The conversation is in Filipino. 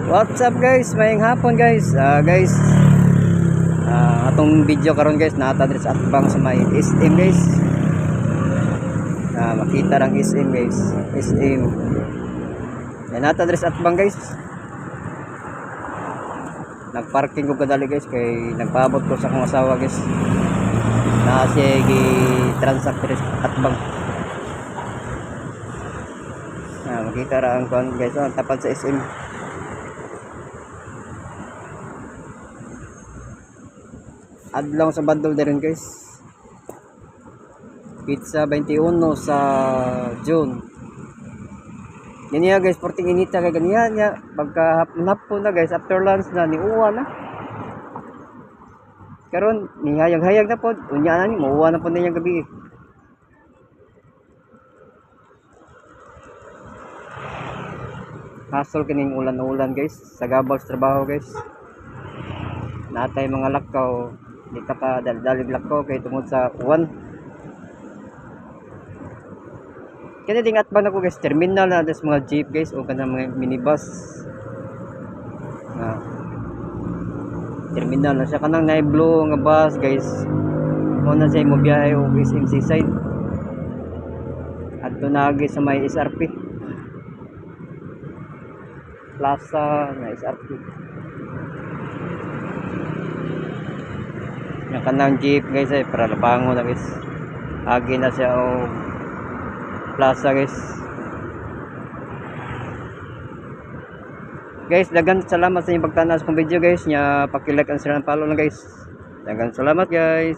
What's up guys? Mayang hapon guys. Atong video karon guys nata diri sa atbang sa may SM guys. Makita rang SM guys. SM. Yan nata diri sa atbang guys. Nagparking ko kadali guys kay nagpaabot ko sa akong asawa guys. Na siya gi-transact diri sa atbang. Makita ra ang kon guys, tapat sa SM. Adlaw sa bandol din guys. Pizza 21 sa June. Ganyan guys, porting inita kay ganyan niya. Pagka hapon na guys, after lunch na ni uwa na. Karon ni hayag-hayag na pod. Unya na ni mauwa na pod niyang gabi. Hassle kining ulan-ulan guys. Sa gabal sa trabaho guys. Natay mga lakaw. Di ka pa dalig lakaw kay tungod sa uwan. Kaya tingat ba na ko guys, terminal na des mga jeep guys o kanang mga minibus. Terminal na siya kanang naiblo nga bus guys. Muna siya mo biyahe o SM Seaside. Adto na sa may SRP. Plaza na SRP. Yung kanang jeep guys ay para labango na guys. Agi na siya o plaza guys. Guys, dagan salamat sa inyong pagtanas kong video guys. Nya paki-like and share and follow lang guys. Dagan salamat guys.